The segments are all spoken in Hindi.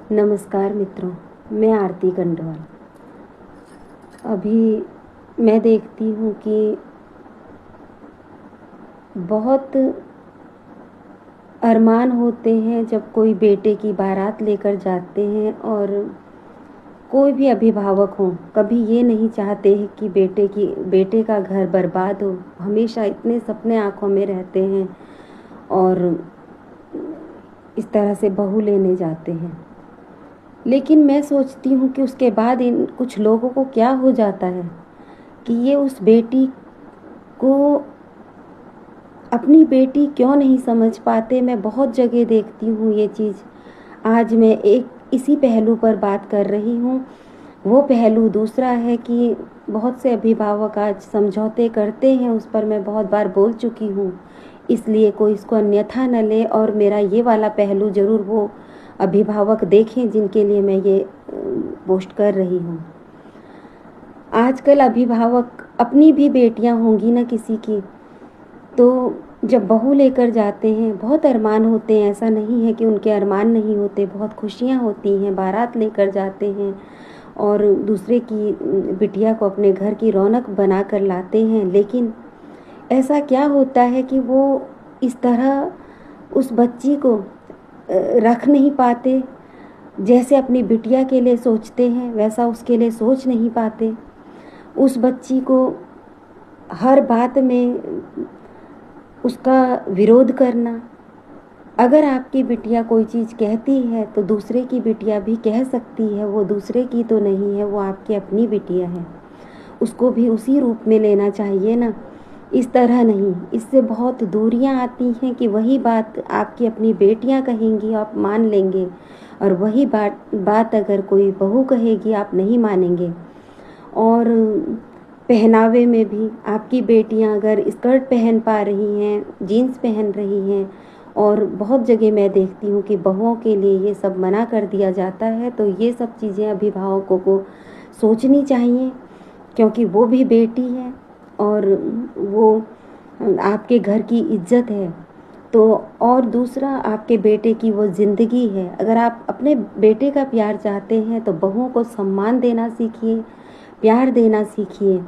नमस्कार मित्रों, मैं आरती कंडवाल। अभी मैं देखती हूँ कि बहुत अरमान होते हैं जब कोई बेटे की बारात लेकर जाते हैं, और कोई भी अभिभावक हो कभी ये नहीं चाहते हैं कि बेटे का घर बर्बाद हो। हमेशा इतने सपने आंखों में रहते हैं और इस तरह से बहू लेने जाते हैं। लेकिन मैं सोचती हूँ कि उसके बाद इन कुछ लोगों को क्या हो जाता है कि ये उस बेटी को अपनी बेटी क्यों नहीं समझ पाते। मैं बहुत जगह देखती हूँ ये चीज़। आज मैं एक इसी पहलू पर बात कर रही हूँ। वो पहलू दूसरा है कि बहुत से अभिभावक आज समझौते करते हैं, उस पर मैं बहुत बार बोल चुकी हूँ, इसलिए कोई इसको अन्यथा न ले। और मेरा ये वाला पहलू ज़रूर वो अभिभावक देखें जिनके लिए मैं ये पोस्ट कर रही हूँ। आजकल अभिभावक अपनी भी बेटियाँ होंगी ना किसी की, तो जब बहू लेकर जाते हैं बहुत अरमान होते हैं। ऐसा नहीं है कि उनके अरमान नहीं होते, बहुत खुशियाँ होती हैं। बारात लेकर जाते हैं और दूसरे की बिटिया को अपने घर की रौनक बना कर लाते हैं। लेकिन ऐसा क्या होता है कि वो इस तरह उस बच्ची को रख नहीं पाते। जैसे अपनी बिटिया के लिए सोचते हैं वैसा उसके लिए सोच नहीं पाते। उस बच्ची को हर बात में उसका विरोध करना। अगर आपकी बिटिया कोई चीज़ कहती है तो दूसरे की बिटिया भी कह सकती है, वो दूसरे की तो नहीं है, वो आपकी अपनी बिटिया है। उसको भी उसी रूप में लेना चाहिए ना, इस तरह नहीं। इससे बहुत दूरियां आती हैं कि वही बात आपकी अपनी बेटियां कहेंगी आप मान लेंगे, और वही बात अगर कोई बहू कहेगी आप नहीं मानेंगे। और पहनावे में भी आपकी बेटियां अगर स्कर्ट पहन पा रही हैं, जीन्स पहन रही हैं, और बहुत जगह मैं देखती हूँ कि बहुओं के लिए ये सब मना कर दिया जाता है, तो ये सब चीज़ें अभिभावकों को सोचनी चाहिए, क्योंकि वो भी बेटी है और वो आपके घर की इज्जत है। तो और दूसरा आपके बेटे की वो ज़िंदगी है। अगर आप अपने बेटे का प्यार चाहते हैं तो बहुओं को सम्मान देना सीखिए, प्यार देना सीखिए।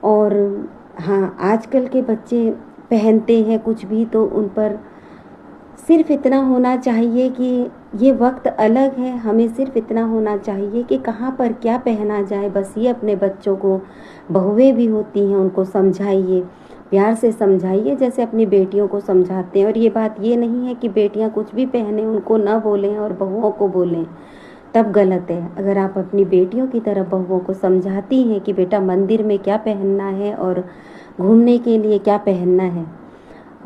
और हाँ, आजकल के बच्चे पहनते हैं कुछ भी तो उन पर सिर्फ इतना होना चाहिए कि ये वक्त अलग है। हमें सिर्फ इतना होना चाहिए कि कहाँ पर क्या पहना जाए, बस ये अपने बच्चों को, बहुएं भी होती हैं उनको समझाइए, प्यार से समझाइए जैसे अपनी बेटियों को समझाते हैं। और ये बात ये नहीं है कि बेटियां कुछ भी पहने उनको न बोलें और बहुओं को बोलें, तब गलत है। अगर आप अपनी बेटियों की तरह बहुओं को समझाती हैं कि बेटा मंदिर में क्या पहनना है और घूमने के लिए क्या पहनना है,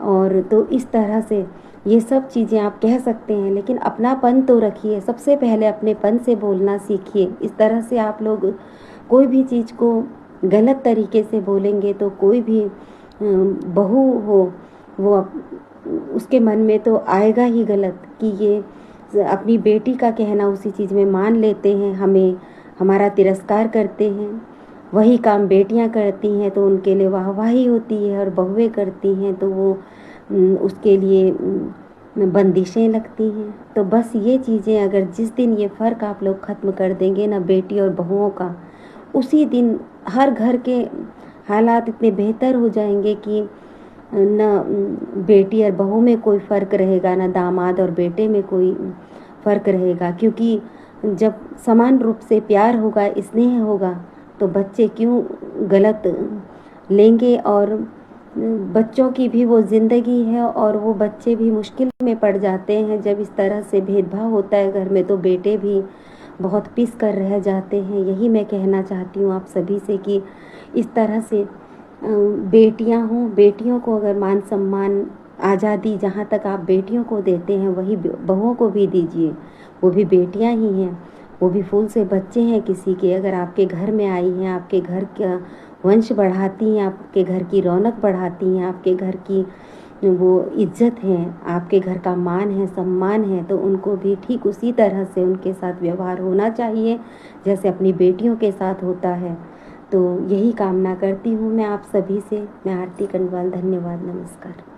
और तो इस तरह से ये सब चीज़ें आप कह सकते हैं। लेकिन अपनापन तो रखिए, सबसे पहले अपनेपन से बोलना सीखिए। इस तरह से आप लोग कोई भी चीज़ को गलत तरीके से बोलेंगे तो कोई भी बहू हो वो उसके मन में तो आएगा ही गलत कि ये अपनी बेटी का कहना उसी चीज़ में मान लेते हैं, हमें हमारा तिरस्कार करते हैं। वही काम बेटियां करती हैं तो उनके लिए वाहवाही होती है, और बहुएं करती हैं तो वो उसके लिए बंदिशें लगती हैं। तो बस ये चीज़ें अगर जिस दिन ये फ़र्क आप लोग ख़त्म कर देंगे ना बेटी और बहुओं का, उसी दिन हर घर के हालात इतने बेहतर हो जाएंगे कि न बेटी और बहू में कोई फ़र्क रहेगा, ना दामाद और बेटे में कोई फ़र्क रहेगा। क्योंकि जब समान रूप से प्यार होगा, स्नेह होगा, तो बच्चे क्यों गलत लेंगे। और बच्चों की भी वो ज़िंदगी है और वो बच्चे भी मुश्किल में पड़ जाते हैं जब इस तरह से भेदभाव होता है घर में, तो बेटे भी बहुत पिस कर रह जाते हैं। यही मैं कहना चाहती हूँ आप सभी से कि इस तरह से बेटियां हों, बेटियों को अगर मान सम्मान, आज़ादी जहाँ तक आप बेटियों को देते हैं वही बहुओं को भी दीजिए। वो भी बेटियां ही हैं, वो भी फूल से बच्चे हैं किसी के। अगर आपके घर में आई हैं, आपके घर का वंश बढ़ाती हैं, आपके घर की रौनक बढ़ाती हैं, आपके घर की वो इज्जत है, आपके घर का मान है, सम्मान है, तो उनको भी ठीक उसी तरह से उनके साथ व्यवहार होना चाहिए जैसे अपनी बेटियों के साथ होता है। तो यही कामना करती हूँ मैं आप सभी से। मैं आरती कंडवाल, धन्यवाद, नमस्कार।